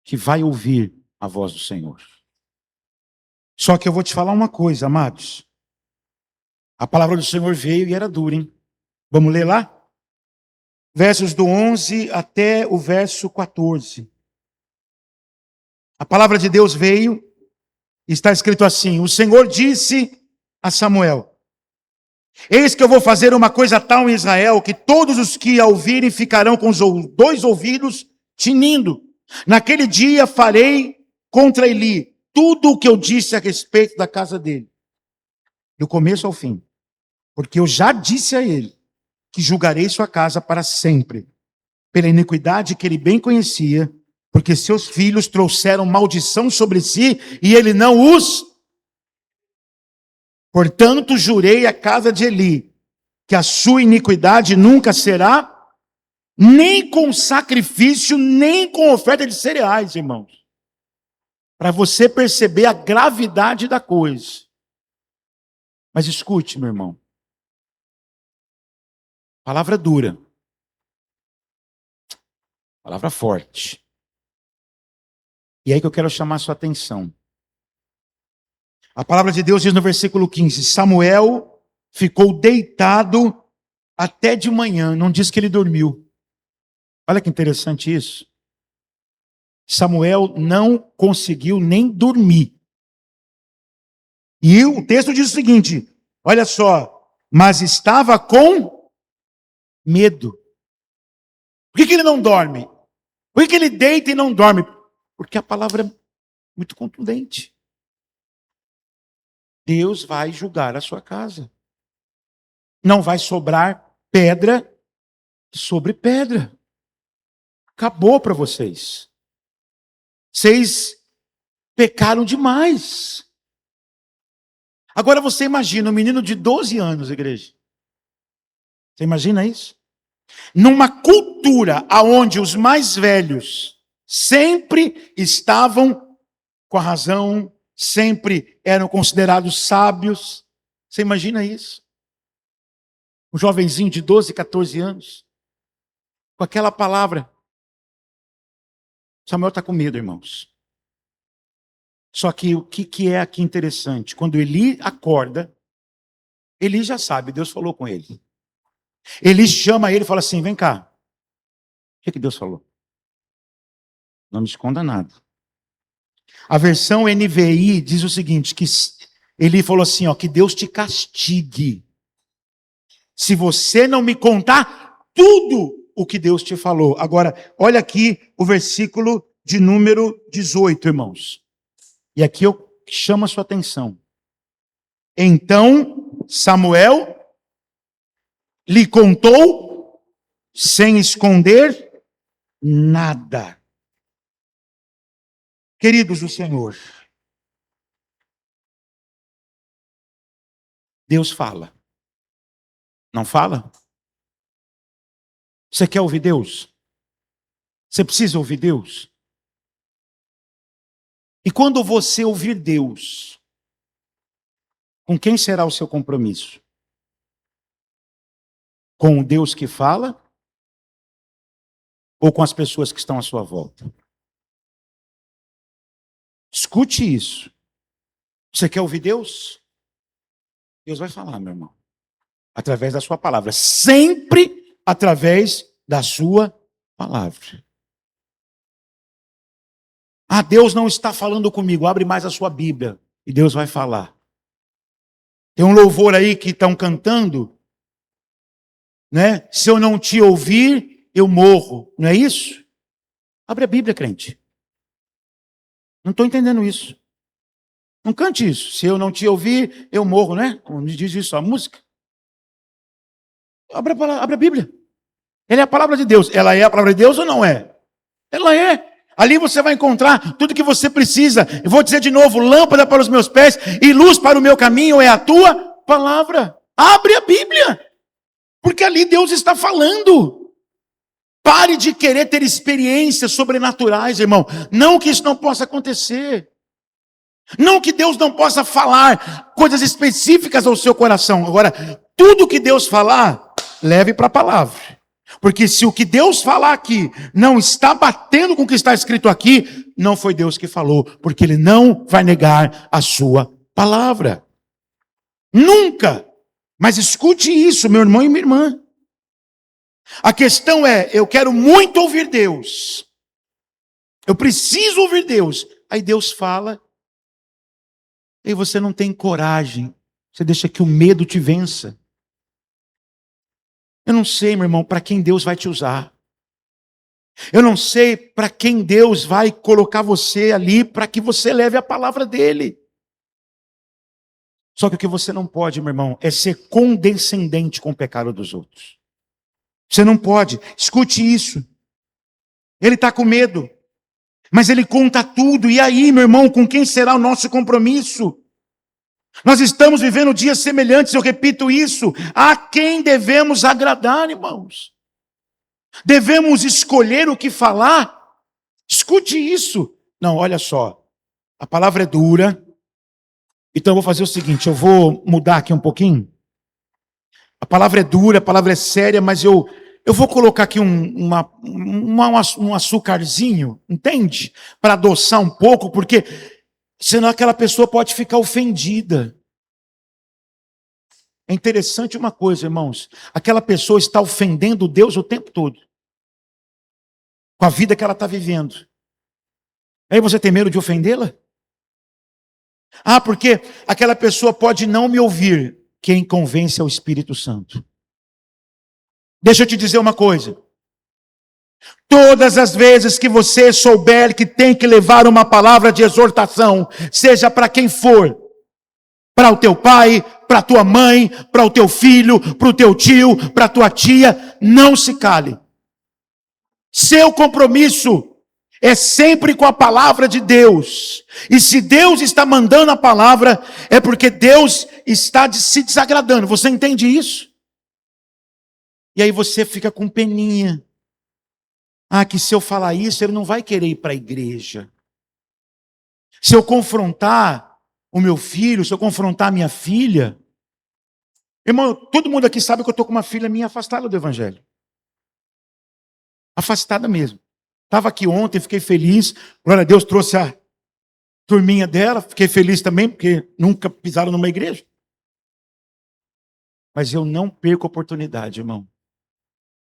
que vai ouvir a voz do Senhor. Só que eu vou te falar uma coisa, amados. A palavra do Senhor veio e era dura, hein? Vamos ler lá? Versos do 11 até o verso 14. A palavra de Deus veio e está escrito assim: o Senhor disse a Samuel: eis que eu vou fazer uma coisa tal em Israel, que todos os que a ouvirem ficarão com os dois ouvidos tinindo. Naquele dia farei contra Eli tudo o que eu disse a respeito da casa dele, do começo ao fim. Porque eu já disse a ele que julgarei sua casa para sempre, pela iniquidade que ele bem conhecia, porque seus filhos trouxeram maldição sobre si e ele não os. Portanto, jurei à casa de Eli que a sua iniquidade nunca será, nem com sacrifício, nem com oferta de cereais, irmãos. Para você perceber a gravidade da coisa. Mas escute, meu irmão. Palavra dura. Palavra forte. E é aí que eu quero chamar a sua atenção. A palavra de Deus diz no versículo 15: Samuel ficou deitado até de manhã. Não diz que ele dormiu. Olha que interessante isso. Samuel não conseguiu nem dormir. E o texto diz o seguinte, olha só: mas estava com medo. Por que ele não dorme? Por que ele deita e não dorme? Porque a palavra é muito contundente. Deus vai julgar a sua casa. Não vai sobrar pedra sobre pedra. Acabou para vocês. Vocês pecaram demais. Agora você imagina um menino de 12 anos, igreja. Você imagina isso? Numa cultura onde os mais velhos sempre estavam com a razão, sempre eram considerados sábios. Você imagina isso? Um jovenzinho de 12, 14 anos, com aquela palavra. Samuel está com medo, irmãos. Só que o que é aqui interessante? Quando Eli acorda, Eli já sabe, Deus falou com ele. Eli chama ele e fala assim: vem cá. O que Deus falou? Não me esconda nada. A versão NVI diz o seguinte, que Eli falou assim, ó, que Deus te castigue se você não me contar tudo o que Deus te falou. Agora, olha aqui o versículo de número 18, irmãos. E aqui eu chamo a sua atenção. Então Samuel lhe contou sem esconder nada. Queridos do Senhor, Deus fala. Não fala? Você quer ouvir Deus? Você precisa ouvir Deus? E quando você ouvir Deus, com quem será o seu compromisso? Com o Deus que fala? Ou com as pessoas que estão à sua volta? Escute isso. Você quer ouvir Deus? Deus vai falar, meu irmão. Através da sua palavra. Sempre através da sua palavra. Ah, Deus não está falando comigo. Abre mais a sua Bíblia e Deus vai falar. Tem um louvor aí que estão cantando, né? Se eu não te ouvir, eu morro. Não é isso? Abre a Bíblia, crente. Não estou entendendo isso. Não cante isso. Se eu não te ouvir, eu morro, né? Como diz isso a música. Abre a Bíblia. Ela é a palavra de Deus. Ela é a palavra de Deus ou não é? Ela é. Ali você vai encontrar tudo que você precisa. Eu vou dizer de novo, lâmpada para os meus pés e luz para o meu caminho é a tua palavra. Abre a Bíblia. Porque ali Deus está falando. Pare de querer ter experiências sobrenaturais, irmão. Não que isso não possa acontecer. Não que Deus não possa falar coisas específicas ao seu coração. Agora, tudo que Deus falar, leve para a palavra. Porque se o que Deus falar aqui não está batendo com o que está escrito aqui, não foi Deus que falou. Porque Ele não vai negar a sua palavra. Nunca. Mas escute isso, meu irmão e minha irmã. A questão é, eu quero muito ouvir Deus. Eu preciso ouvir Deus. Aí Deus fala. E você não tem coragem. Você deixa que o medo te vença. Eu não sei, meu irmão, para quem Deus vai te usar. Eu não sei para quem Deus vai colocar você ali para que você leve a palavra dele. Só que o que você não pode, meu irmão, é ser condescendente com o pecado dos outros. Você não pode. Escute isso. Ele está com medo. Mas ele conta tudo. E aí, meu irmão, com quem será o nosso compromisso? Nós estamos vivendo dias semelhantes, eu repito isso. A quem devemos agradar, irmãos? Devemos escolher o que falar? Escute isso. Não, olha só. A palavra é dura. Então eu vou fazer o seguinte, eu vou mudar aqui um pouquinho. A palavra é dura, a palavra é séria, mas eu vou colocar aqui um açucarzinho, entende? Para adoçar um pouco, porque senão aquela pessoa pode ficar ofendida. É interessante uma coisa, irmãos. Aquela pessoa está ofendendo Deus o tempo todo. Com a vida que ela está vivendo. Aí você tem medo de ofendê-la? Ah, porque aquela pessoa pode não me ouvir. Quem convence é o Espírito Santo. Deixa eu te dizer uma coisa. Todas as vezes que você souber que tem que levar uma palavra de exortação, seja para quem for, para o teu pai, para a tua mãe, para o teu filho, para o teu tio, para a tua tia, não se cale. Seu compromisso é sempre com a palavra de Deus. E se Deus está mandando a palavra, é porque Deus está se desagradando. Você entende isso? E aí você fica com peninha. Ah, que se eu falar isso, ele não vai querer ir para a igreja. Se eu confrontar o meu filho, se eu confrontar a minha filha... Irmão, todo mundo aqui sabe que eu estou com uma filha minha afastada do evangelho. Afastada mesmo. Estava aqui ontem, fiquei feliz. Glória a Deus, trouxe a turminha dela. Fiquei feliz também, porque nunca pisaram numa igreja. Mas eu não perco a oportunidade, irmão.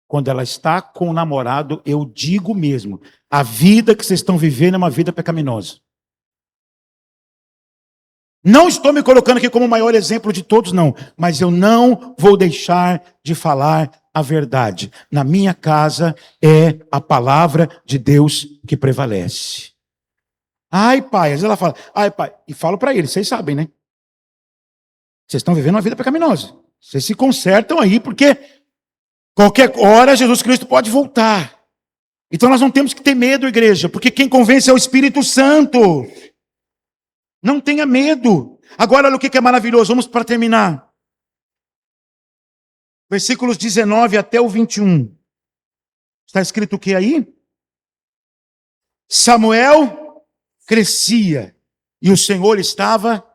Quando ela está com o namorado, eu digo mesmo, a vida que vocês estão vivendo é uma vida pecaminosa. Não estou me colocando aqui como o maior exemplo de todos, não. Mas eu não vou deixar de falar a verdade. Na minha casa é a palavra de Deus que prevalece. Ai, pai. Às vezes ela fala, ai, pai. E falo para eles, vocês sabem, né? Vocês estão vivendo uma vida pecaminosa. Vocês se consertam aí, porque qualquer hora Jesus Cristo pode voltar. Então nós não temos que ter medo, igreja, porque quem convence é o Espírito Santo. Não tenha medo. Agora olha o que é maravilhoso. Vamos para terminar. Versículos 19 até o 21. Está escrito o que aí? Samuel crescia e o Senhor estava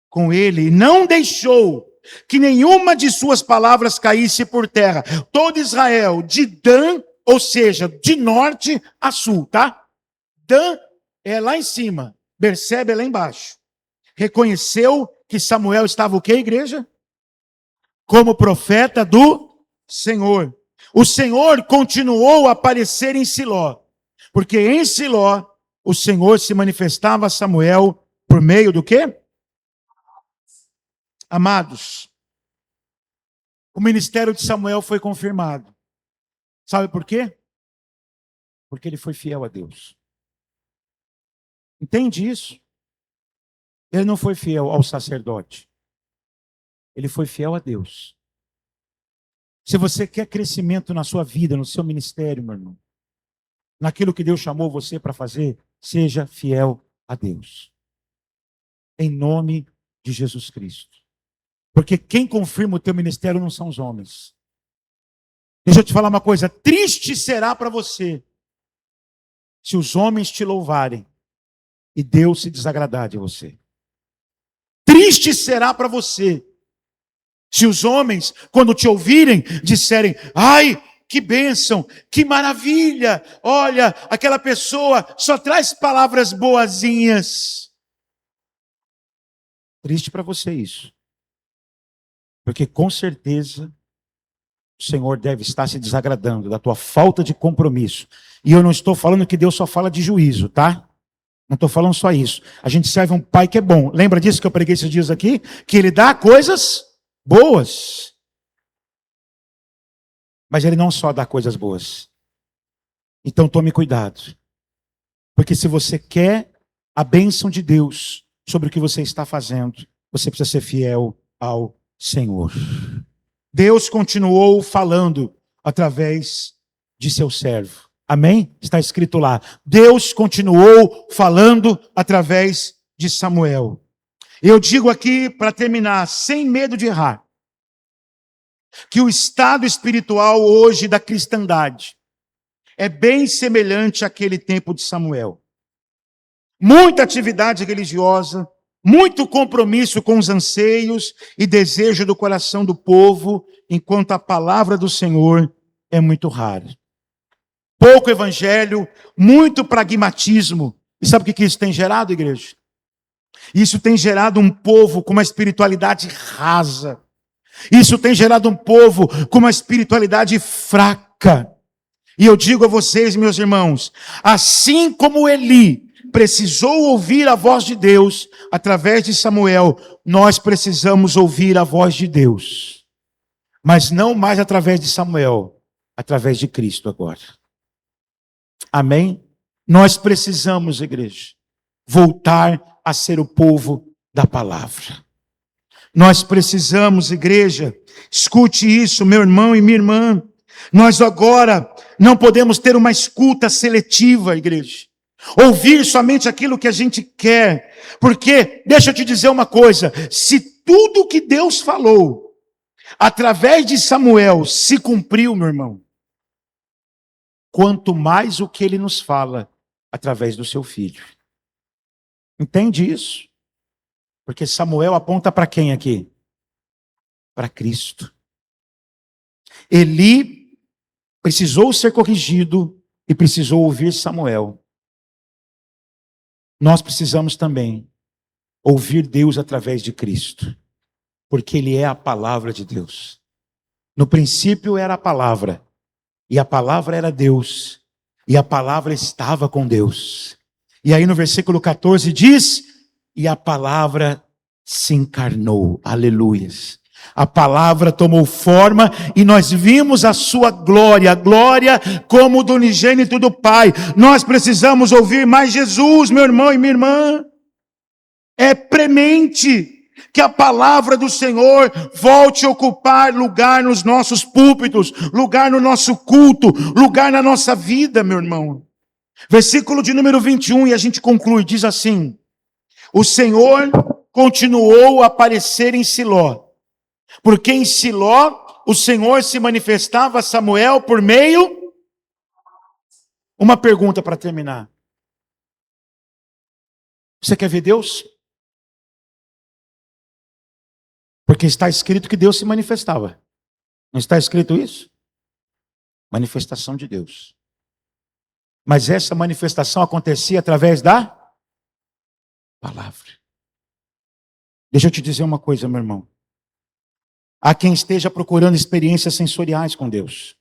com ele e não deixou que nenhuma de suas palavras caísse por terra. Todo Israel, de Dan, ou seja, de norte a sul, tá? Dan é lá em cima, Berseba é lá embaixo. Reconheceu que Samuel estava o quê, igreja? Como profeta do Senhor. O Senhor continuou a aparecer em Siló, porque em Siló o Senhor se manifestava a Samuel por meio do quê? Amados, o ministério de Samuel foi confirmado. Sabe por quê? Porque ele foi fiel a Deus. Entende isso? Ele não foi fiel ao sacerdote. Ele foi fiel a Deus. Se você quer crescimento na sua vida, no seu ministério, meu irmão, naquilo que Deus chamou você para fazer, seja fiel a Deus. Em nome de Jesus Cristo. Porque quem confirma o teu ministério não são os homens. Deixa eu te falar uma coisa, triste será para você se os homens te louvarem e Deus se desagradar de você. Triste será para você se os homens, quando te ouvirem, disserem: ai, que bênção, que maravilha, olha, aquela pessoa só traz palavras boazinhas. Triste para você isso. Porque com certeza o Senhor deve estar se desagradando da tua falta de compromisso. E eu não estou falando que Deus só fala de juízo, tá? Não estou falando só isso. A gente serve um pai que é bom. Lembra disso que eu preguei esses dias aqui? Que ele dá coisas boas. Mas ele não só dá coisas boas. Então tome cuidado. Porque se você quer a bênção de Deus sobre o que você está fazendo, você precisa ser fiel ao Senhor. Deus continuou falando através de seu servo. Amém? Está escrito lá. Deus continuou falando através de Samuel. Eu digo aqui, para terminar, sem medo de errar, que o estado espiritual hoje da cristandade é bem semelhante àquele tempo de Samuel. Muita atividade religiosa, muito compromisso com os anseios e desejo do coração do povo, enquanto a palavra do Senhor é muito rara. Pouco evangelho, muito pragmatismo. E sabe o que isso tem gerado, igreja? Isso tem gerado um povo com uma espiritualidade rasa. Isso tem gerado um povo com uma espiritualidade fraca. E eu digo a vocês, meus irmãos, assim como Eli precisou ouvir a voz de Deus através de Samuel, nós precisamos ouvir a voz de Deus. Mas não mais através de Samuel, através de Cristo agora. Amém? Nós precisamos, igreja, voltar a ser o povo da palavra. Nós precisamos, igreja, escute isso, meu irmão e minha irmã. Nós agora não podemos ter uma escuta seletiva, igreja. Ouvir somente aquilo que a gente quer. Porque, deixa eu te dizer uma coisa, se tudo que Deus falou, através de Samuel, se cumpriu, meu irmão, quanto mais o que ele nos fala através do seu filho. Entende isso? Porque Samuel aponta para quem aqui? Para Cristo. Eli precisou ser corrigido e precisou ouvir Samuel. Nós precisamos também ouvir Deus através de Cristo, porque Ele é a palavra de Deus. No princípio era a palavra, e a palavra era Deus, e a palavra estava com Deus. E aí no versículo 14 diz: e a palavra se encarnou. Aleluias. A palavra tomou forma e nós vimos a sua glória, a glória como do unigênito do Pai. Nós precisamos ouvir mais Jesus, meu irmão e minha irmã. É premente que a palavra do Senhor volte a ocupar lugar nos nossos púlpitos, lugar no nosso culto, lugar na nossa vida, meu irmão. Versículo de número 21, e a gente conclui, diz assim: o Senhor continuou a aparecer em Siló, porque em Siló o Senhor se manifestava a Samuel por meio... Uma pergunta para terminar. Você quer ver Deus? Porque está escrito que Deus se manifestava. Não está escrito isso? Manifestação de Deus. Mas essa manifestação acontecia através da palavra. Deixa eu te dizer uma coisa, meu irmão. Há quem esteja procurando experiências sensoriais com Deus.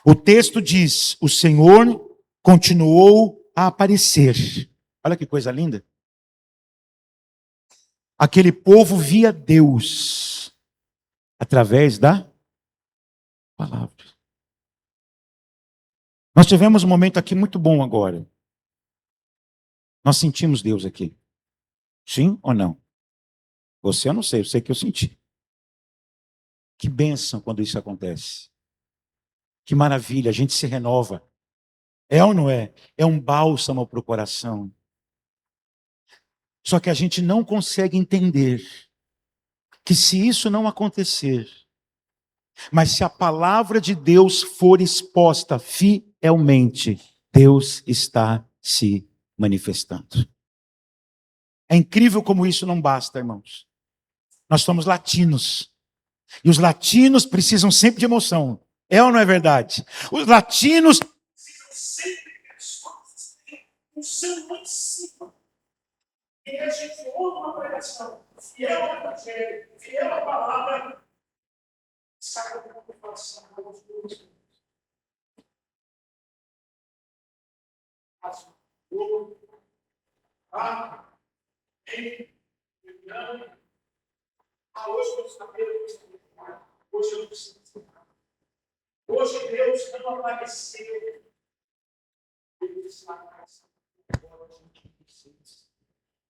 O texto diz: o Senhor continuou a aparecer. Olha que coisa linda. Aquele povo via Deus através da palavra. Nós tivemos um momento aqui muito bom agora. Nós sentimos Deus aqui. Sim ou não? Você eu não sei, eu sei que eu senti. Que bênção quando isso acontece. Que maravilha, a gente se renova. É ou não é? É um bálsamo para o coração. Só que a gente não consegue entender que se isso não acontecer, mas se a palavra de Deus for exposta fielmente, Deus está se manifestando. É incrível como isso não basta, irmãos. Nós somos latinos. E os latinos precisam sempre de emoção. É ou não é verdade? Os latinos precisam sempre de respostas. Emoção lá em cima. E a gente ouve uma pregação fiel ao Evangelho, fiel à palavra, sai da coração dos dois. Hoje eu sabemos, hoje eu preciso. Hoje Deus não apareceu. Deus está aparecendo.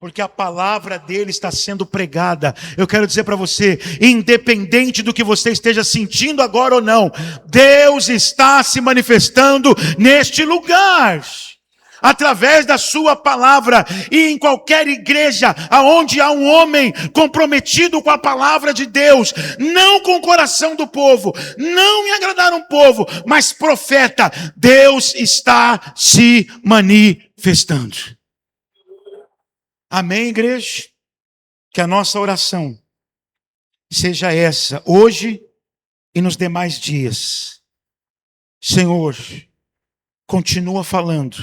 Porque a palavra dele está sendo pregada. Eu quero dizer para você, independente do que você esteja sentindo agora ou não, Deus está se manifestando neste lugar. Através da sua palavra, e em qualquer igreja aonde há um homem comprometido com a palavra de Deus, não com o coração do povo, não em agradar um povo, mas profeta, Deus está se manifestando. Amém, igreja? Que a nossa oração seja essa, hoje e nos demais dias. Senhor, continua falando,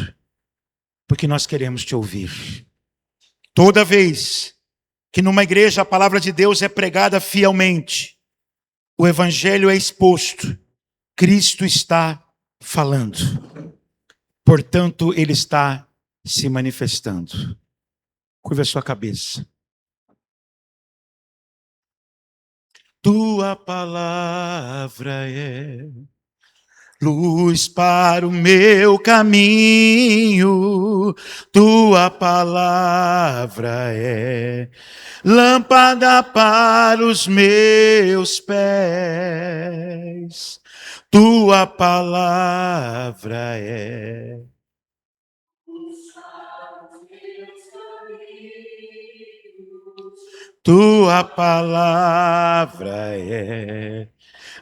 porque nós queremos te ouvir. Toda vez que numa igreja a palavra de Deus é pregada fielmente, o evangelho é exposto, Cristo está falando. Portanto, ele está se manifestando. Curva a sua cabeça. Tua palavra é luz para o meu caminho. Tua palavra é lâmpada para os meus pés. Tua palavra é tua palavra é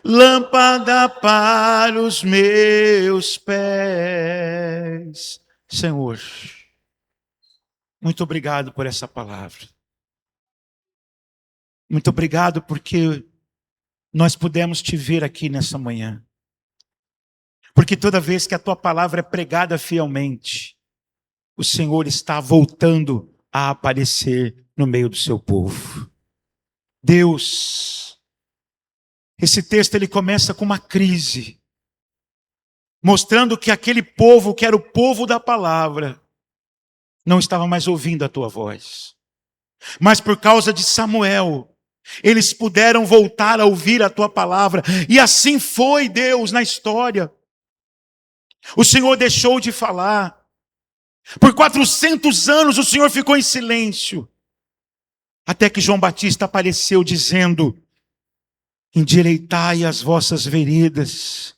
lâmpada para os meus pés. Senhor, muito obrigado por essa palavra. Muito obrigado porque nós pudemos te ver aqui nessa manhã. Porque toda vez que a tua palavra é pregada fielmente, o Senhor está voltando a aparecer no meio do seu povo. Deus, esse texto ele começa com uma crise, mostrando que aquele povo que era o povo da palavra, não estava mais ouvindo a tua voz. Mas por causa de Samuel, eles puderam voltar a ouvir a tua palavra. E assim foi, Deus, na história. O Senhor deixou de falar. Por 400 anos o Senhor ficou em silêncio. Até que João Batista apareceu dizendo: endireitai as vossas veredas,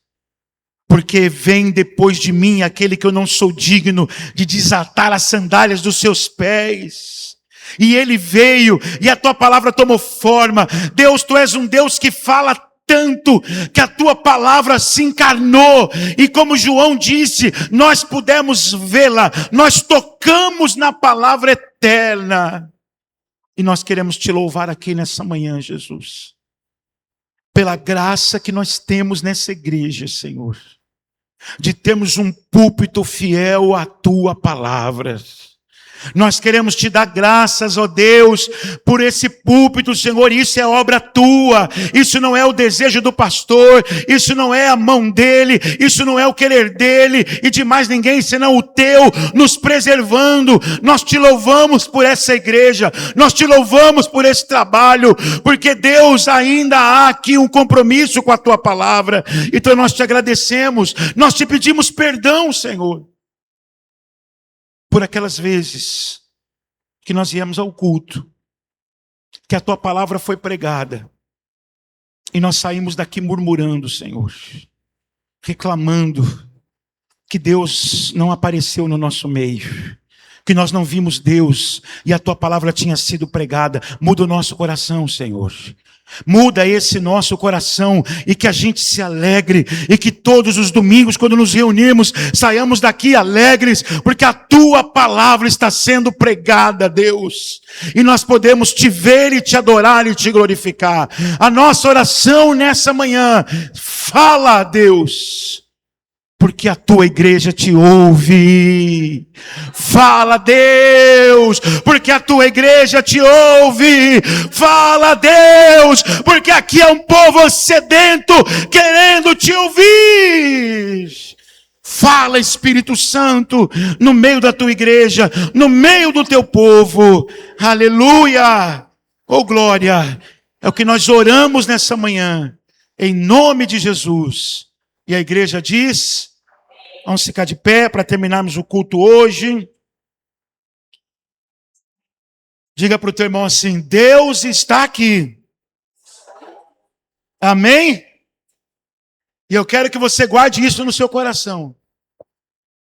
porque vem depois de mim aquele que eu não sou digno de desatar as sandálias dos seus pés. E ele veio, e a tua palavra tomou forma. Deus, tu és um Deus que fala tanto que a tua palavra se encarnou, e como João disse, nós pudemos vê-la, nós tocamos na palavra eterna, e nós queremos te louvar aqui nessa manhã, Jesus, pela graça que nós temos nessa igreja, Senhor, de termos um púlpito fiel à tua palavra. Nós queremos te dar graças, ó Deus, por esse púlpito, Senhor. Isso é obra tua, isso não é o desejo do pastor, isso não é a mão dele, isso não é o querer dele e de mais ninguém senão o teu, nos preservando. Nós te louvamos por essa igreja, nós te louvamos por esse trabalho, porque Deus, ainda há aqui um compromisso com a tua palavra. Então nós te agradecemos, nós te pedimos perdão, Senhor, por aquelas vezes que nós viemos ao culto, que a tua palavra foi pregada, e nós saímos daqui murmurando, Senhor, reclamando que Deus não apareceu no nosso meio, que nós não vimos Deus, e a tua palavra tinha sido pregada. Muda o nosso coração, Senhor. Muda esse nosso coração, e que a gente se alegre, e que todos os domingos, quando nos reunirmos, saiamos daqui alegres, porque a tua palavra está sendo pregada, Deus, e nós podemos te ver e te adorar e te glorificar. A nossa oração nessa manhã, fala, Deus, porque a tua igreja te ouve. Fala, Deus, porque a tua igreja te ouve. Fala, Deus, porque aqui é um povo sedento, querendo te ouvir. Fala, Espírito Santo, no meio da tua igreja, no meio do teu povo. Aleluia. Oh, glória. É o que nós oramos nessa manhã, em nome de Jesus. E a igreja diz: vamos ficar de pé para terminarmos o culto hoje. Diga para o teu irmão assim: Deus está aqui. Amém? E eu quero que você guarde isso no seu coração.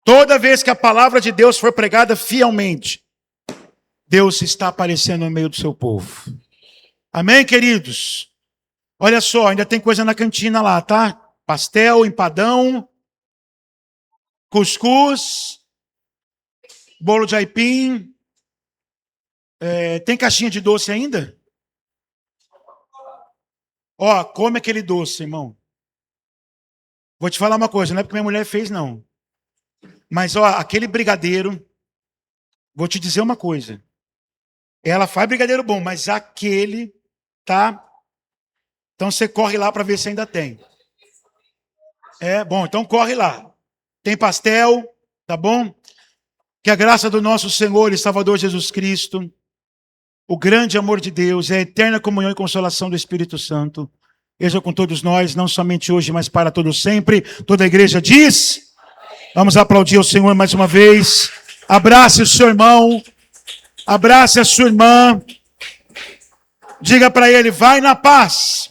Toda vez que a palavra de Deus for pregada fielmente, Deus está aparecendo no meio do seu povo. Amém, queridos? Olha só, ainda tem coisa na cantina lá, tá? Pastel, empadão, cuscuz, bolo de aipim. Tem caixinha de doce ainda? Ó, come aquele doce, irmão. Vou te falar uma coisa, não é porque minha mulher fez, não. Mas, ó, aquele brigadeiro, vou te dizer uma coisa. Ela faz brigadeiro bom, mas aquele, tá? Então você corre lá para ver se ainda tem. Bom, então corre lá. Tem pastel, tá bom? Que a graça do nosso Senhor e Salvador Jesus Cristo, o grande amor de Deus, a eterna comunhão e consolação do Espírito Santo, esteja com todos nós, não somente hoje, mas para todos sempre. Toda a igreja diz: vamos aplaudir o Senhor mais uma vez. Abrace o seu irmão, abrace a sua irmã, diga para ele: vai na paz.